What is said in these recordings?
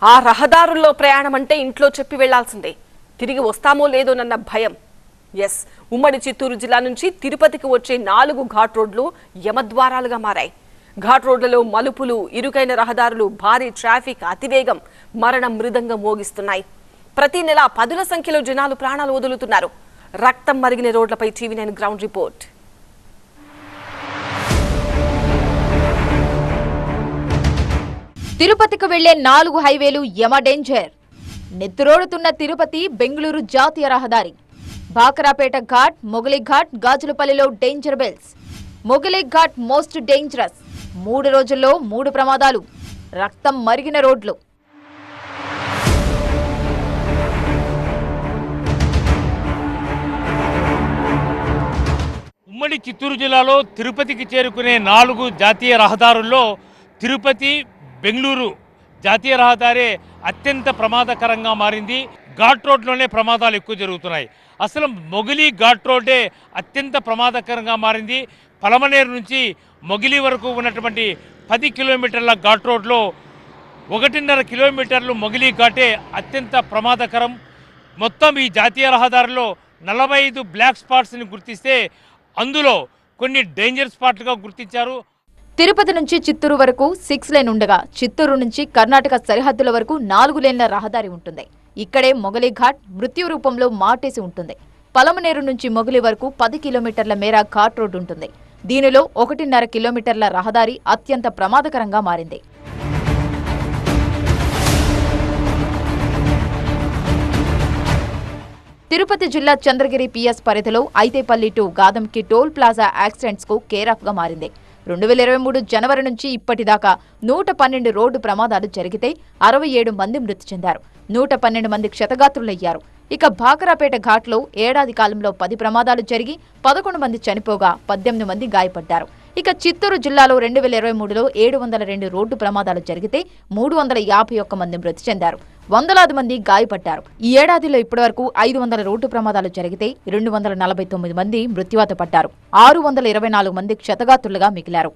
ఆ రహదారుల్లో ప్రయాణం అంటే ఇంట్లో చెప్పి వెళ్లాల్సిందే. తిరిగి వస్తామో లేదోనన్న భయం. ఎస్, ఉమ్మడి చిత్తూరు జిల్లా నుంచి తిరుపతికి వచ్చే 4 ఘాట్ రోడ్లు యమద్వారాలుగా మారాయి. ఘాట్ రోడ్లలో మలుపులు, ఇరుకైన రహదారులు, భారీ ట్రాఫిక్, అతివేగం మరణ మృదంగం మోగిస్తున్నాయి. ప్రతి నెల పదుల సంఖ్యలో జనాలు ప్రాణాలు వదులుతున్నారు. రక్తం మరిగిన రోడ్లపై TV9 గ్రౌండ్ రిపోర్ట్. తిరుపతికి వెళ్లే 4 హైవేలు యమ డేంజర్. నెత్తురోడుతున్న తిరుపతి బెంగళూరు జాతీయ రహదారి. బాకరాపేట ఘాట్, మొగలి ఘాట్, గాజులపల్లిలో డేంజర్ బెల్స్. మొగలి ఘాట్ మోస్ట్ డేంజరస్. 3 రోజుల్లో 3 ప్రమాదాలు. రక్తం మరిగిన రోడ్లు. ఉమ్మడి చిత్తూరు జిల్లాలో తిరుపతికి చేరుకునే 4 జాతీయ రహదారుల్లో తిరుపతి బెంగళూరు జాతీయ రహదారి అత్యంత ప్రమాదకరంగా మారింది. ఘాట్ రోడ్లోనే ప్రమాదాలు ఎక్కువ జరుగుతున్నాయి. అసలు మొగిలి ఘాట్ రోడ్డే అత్యంత ప్రమాదకరంగా మారింది. పలమనేరు నుంచి మొగిలి వరకు ఉన్నటువంటి 10 కిలోమీటర్ల ఘాట్ రోడ్లో 1.5 కిలోమీటర్లు మొగిలి ఘాటే అత్యంత ప్రమాదకరం. మొత్తం ఈ జాతీయ రహదారిలో 45 బ్లాక్ స్పాట్స్ని గుర్తిస్తే అందులో కొన్ని డేంజర్ స్పాట్లుగా గుర్తించారు. తిరుపతి నుంచి చిత్తూరు వరకు 6 లేన్ ఉండగా చిత్తూరు నుంచి కర్ణాటక సరిహద్దుల వరకు 4 లేన్ల రహదారి ఉంటుంది. ఇక్కడే మొగలి ఘాట్ మృత్యు రూపంలో మాటేసి ఉంటుంది. పలమనేరు నుంచి మొగలి వరకు 10 కిలోమీటర్ల మేర ఘాట్ రోడ్డు ఉంటుంది. దీనిలో 1.5 కిలోమీటర్ల రహదారి అత్యంత ప్రమాదకరంగా మారింది. తిరుపతి జిల్లా చంద్రగిరి PS పరిధిలో Aithepalli to Gadanki toll plaza accidents కు కేరాఫ్ గా మారింది. 2023 జనవరి నుంచి ఇప్పటిదాకా 112 రోడ్డు ప్రమాదాలు జరిగితే 67 మంది మృతి చెందారు. 112 మంది క్షతగాత్రులయ్యారు. ఇక బాకరాపేట ఘాట్లో ఏడాది కాలంలో 10 ప్రమాదాలు జరిగి 11 మంది చనిపోగా 18 మంది గాయపడ్డారు. ఇక చిత్తూరు జిల్లాలో 2023లో 702 రోడ్డు ప్రమాదాలు జరిగితే 351 మంది మృతి చెందారు. వందలాది మంది గాయపడ్డారు. ఈ ఏడాదిలో ఇప్పటివరకు 500 రోడ్డు ప్రమాదాలు జరిగితే 249 మంది మృత్యువాత పడ్డారు. 624 మంది క్షతగాత్రులుగా మిగిలారు.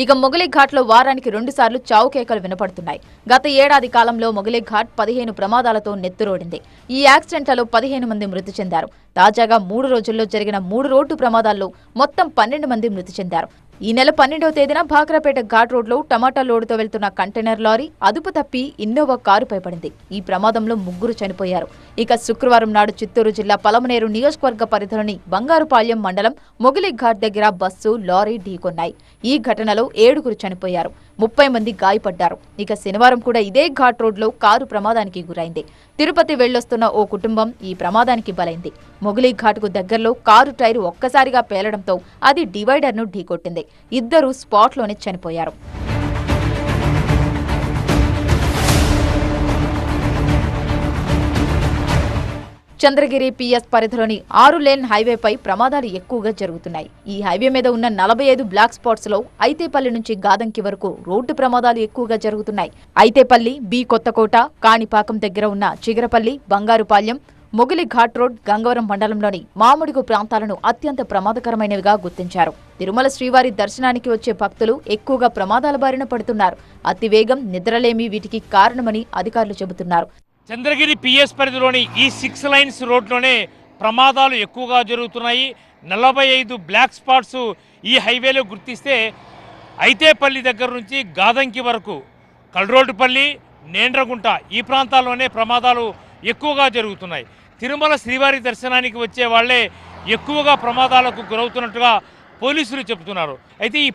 ఇక మొగలి ఘాట్లో వారానికి 2 సార్లు చావు కేకలు వినపడుతున్నాయి. గత ఏడాది కాలంలో మొగలి ఘాట్ 15 ప్రమాదాలతో నెత్తురోడింది. ఈ యాక్సిడెంట్లలో 15 మంది మృతి చెందారు. తాజాగా 3 రోజుల్లో జరిగిన 3 రోడ్డు ప్రమాదాల్లో మొత్తం 12 మంది మృతి చెందారు. ఈ నెల 12వ తేదీన బాకరాపేట ఘాట్ రోడ్లో టమాటా లోడుతో వెళ్తున్న కంటైనర్ లారీ అదుపు తప్పి ఇన్నోవా కారుపై పడింది. ఈ ప్రమాదంలో 3 చనిపోయారు. ఇక శుక్రవారం నాడు చిత్తూరు జిల్లా పలమనేరు నియోజకవర్గ పరిధిలోని బంగారుపాళ్యం మండలం మొగలి ఘాట్ దగ్గర బస్సు, లారీ ఢీకొన్నాయి. ఈ ఘటనలో 7 చనిపోయారు. 30 మంది గాయపడ్డారు. ఇక శనివారం కూడా ఇదే ఘాట్ రోడ్లో కారు ప్రమాదానికి గురైంది. తిరుపతి వెళ్లొస్తున్న ఓ కుటుంబం ఈ ప్రమాదానికి బలైంది. మొగలి ఘాట్కు దగ్గరలో కారు టైరు ఒక్కసారిగా పేలడంతో అది డివైడర్ను ఢీకొట్టింది. 2 స్పాట్లోనే చనిపోయారు. చంద్రగిరి PS పరిధిలోని 6 లేన్ హైవేపై ప్రమాదాలు ఎక్కువగా జరుగుతున్నాయి. ఈ హైవే మీద ఉన్న 45 బ్లాక్ స్పాట్స్ లో ఐతేపల్లి నుంచి గాదంకి వరకు రోడ్డు ప్రమాదాలు ఎక్కువగా జరుగుతున్నాయి. ఐతేపల్లి, బి కొత్తకోట, కాణిపాకం దగ్గర ఉన్న చిగరపల్లి, బంగారుపాళ్యం, మొగలి ఘాట్ రోడ్, గంగవరం మండలంలోని మామిడిగు ప్రాంతాలను అత్యంత ప్రమాదకరమైనవిగా గుర్తించారు. తిరుమల శ్రీవారి దర్శనానికి వచ్చే భక్తులు ఎక్కువగా ప్రమాదాల బారిన పడుతున్నారు. అతివేగం, నిద్రలేమి వీటికి కారణమని అధికారులు చెబుతున్నారు. చంద్రగిరి PS పరిధిలోని ఈ 6 లైన్స్ రోడ్లోనే ప్రమాదాలు ఎక్కువగా జరుగుతున్నాయి. 45 బ్లాక్ స్పాట్స్ ఈ హైవేలో గుర్తిస్తే ఐతేపల్లి దగ్గర నుంచి గాదంకి వరకు, కల్రోడ్డుపల్లి, నేండ్రగుంట ఈ ప్రాంతాల్లోనే ప్రమాదాలు ఎక్కువగా జరుగుతున్నాయి. తిరుమల శ్రీవారి దర్శనానికి వచ్చే వాళ్లే ఎక్కువగా ప్రమాదాలకు గురవుతున్నట్టుగా పోలీసులు చెబుతున్నారు. అయితే ఈ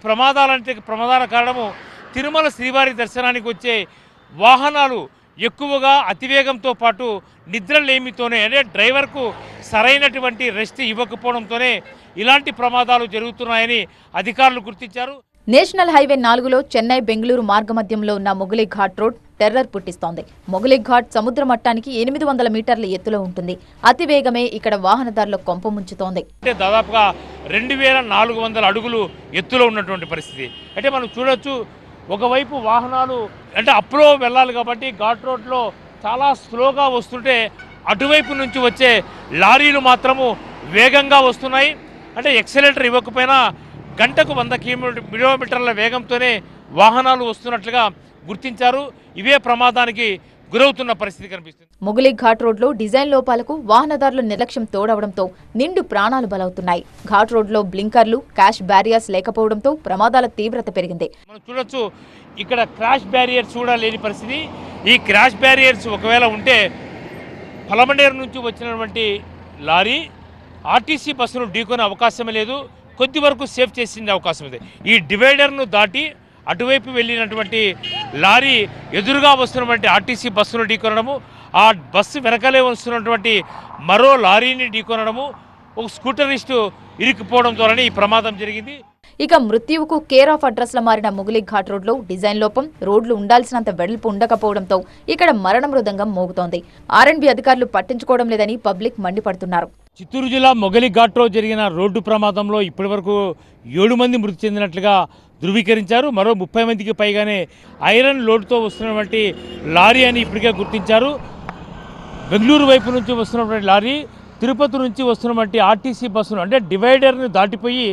ప్రమాదాల కారణము తిరుమల శ్రీవారి దర్శనానికి వచ్చే వాహనాలు ఎక్కువగా అతివేగంతో పాటు నిద్రలేమితోనే, అంటే డ్రైవర్కు సరైనటువంటి రెస్ట్ ఇవ్వకపోవడంతోనే ఇలాంటి ప్రమాదాలు జరుగుతున్నాయని అధికారులు గుర్తించారు. నేషనల్ హైవే 4లో చెన్నై బెంగళూరు మార్గమధ్యంలో ఉన్న మొగలి ఘాట్ రోడ్ టెర్రర్ పుట్టిస్తోంది. మొగలి ఘాట్ సముద్ర మట్టానికి 800 మీటర్ల ఎత్తులో ఉంటుంది. అతివేగమే ఇక్కడ వాహనదారుల కొంప ముంచుతోంది. అంటే దాదాపుగా 2400 అడుగులు ఎత్తులో ఉన్నటువంటి పరిస్థితి. అంటే మనం చూడొచ్చు, ఒకవైపు వాహనాలు అంటే అప్లో వెళ్ళాలి కాబట్టి ఘాట్ రోడ్లో చాలా స్లోగా వస్తుంటే అటువైపు నుంచి వచ్చే లారీలు మాత్రము వేగంగా వస్తున్నాయి. అంటే ఎక్సలేటర్ ఇవ్వకపోయినా గంటకు 100 కిలోమీటర్ల వేగంతోనే వాహనాలు వస్తున్నట్లుగా గుర్తించారు. ఇవే ప్రమాదానికి గురవుతున్న పరిస్థితి కనిపిస్తుంది. మొగలి ఘాట్ రోడ్లో డిజైన్ లోపాలకు వాహనదారుల నిర్లక్ష్యం తోడవడంతో నిండు ప్రాణాలు బలవుతున్నాయి. ఘాట్ రోడ్లో బ్లింకర్లు, క్రాష్ బ్యారియర్స్ లేకపోవడంతో ప్రమాదాల తీవ్రత పెరిగింది. మనం చూడొచ్చు, ఇక్కడ క్రాష్ బ్యారియర్స్ కూడా లేని పరిస్థితి. ఈ క్రాష్ బ్యారియర్స్ ఒకవేళ ఉంటే పలమనేరు నుంచి వచ్చినటువంటి లారీ ఆర్టీసీ బస్సును ఢీకొనే అవకాశమే లేదు. కొద్ది వరకు సేఫ్ చేసే అవకాశం ఉంది. ఈ డివైడర్ను దాటి అటువైపు వెళ్ళినటువంటి లారీ ఎదురుగా వస్తున్నటువంటి ఆర్టీసీ బస్సును ఢీకొనడము, ఆ బస్సు వెనకలే వస్తున్నటువంటి మరో లారీని ఢీకొనడము, ఒక స్కూటరిస్టు ఇరుక్కుపోవడం ద్వారానే ఈ ప్రమాదం జరిగింది. ఇక మృత్యువుకు కేర్ ఆఫ్ అడ్రస్ ల మారిన మొగలి ఘాట్ రోడ్లో డిజైన్ లోపం, రోడ్లు ఉండాల్సినంత వెడల్పు ఉండకపోవడంతో ఇక్కడ మరణ మృదంగం మోగుతోంది. ఆర్ఎండ్బి అధికారులు పట్టించుకోవడం లేదని పబ్లిక్ మండిపడుతున్నారు. చిత్తూరు జిల్లా మొగలి ఘాట్లో జరిగిన రోడ్డు ప్రమాదంలో ఇప్పటివరకు 7 మంది మృతి చెందినట్లుగా ధృవీకరించారు. మరో 30 మందికి పైగానే ఐరన్ లోడ్తో వస్తున్నటువంటి లారీ అని ఇప్పటికే గుర్తించారు. బెంగళూరు వైపు నుంచి వస్తున్నటువంటి లారీ తిరుపతి నుంచి వస్తున్నటువంటి ఆర్టీసీ బస్సును, అంటే డివైడర్ను దాటిపోయి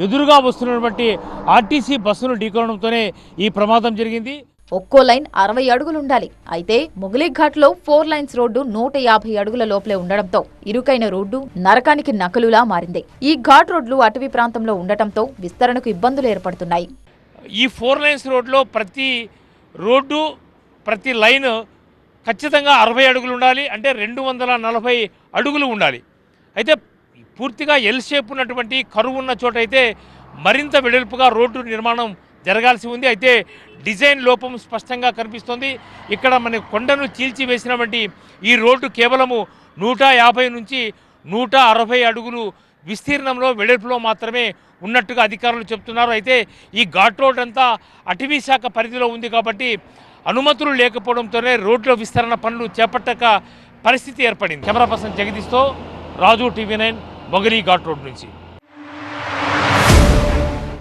ఎదురుగా వస్తున్నటువంటి ఆర్టీసీ బస్సును ఢీకొనడంతోనే ఈ ప్రమాదం జరిగింది. ఒక్కో లైన్ 60 అడుగులుండాలి. అయితే మొగలి ఘాట్లో 4 లైన్స్ రోడ్డు 150 అడుగుల లోపలే ఉండడంతో ఇరుకైన రోడ్డు నరకానికి నకలులా మారింది. ఈ ఘాట్ రోడ్లు అటవీ ప్రాంతంలో ఉండటంతో విస్తరణకు ఇబ్బందులు ఏర్పడుతున్నాయి. ఈ 4 లైన్స్ రోడ్లో ప్రతి లైన్ ఖచ్చితంగా 60 అడుగులు ఉండాలి. అంటే 240 అడుగులు ఉండాలి. అయితే పూర్తిగా ఎల్ షేప్ ఉన్నటువంటి కరువు ఉన్న చోట అయితే మరింత వెడల్పుగా రోడ్డు నిర్మాణం జరగాల్సి ఉంది. అయితే డిజైన్ లోపం స్పష్టంగా కనిపిస్తుంది. ఇక్కడ మన కొండను చీల్చివేసినటువంటి ఈ రోడ్డు కేవలము 150 నుంచి 160 అడుగులు విస్తీర్ణంలో వెడల్పులో మాత్రమే ఉన్నట్టుగా అధికారులు చెప్తున్నారు. అయితే ఈ ఘాట్ రోడ్ అంతా అటవీ శాఖ పరిధిలో ఉంది కాబట్టి అనుమతులు లేకపోవడంతోనే రోడ్ల విస్తరణ పనులు చేపట్టక పరిస్థితి ఏర్పడింది. కెమెరా పర్సన్ జగదీష్తో రాజు, TV9, మొగలి ఘాట్ రోడ్ నుంచి.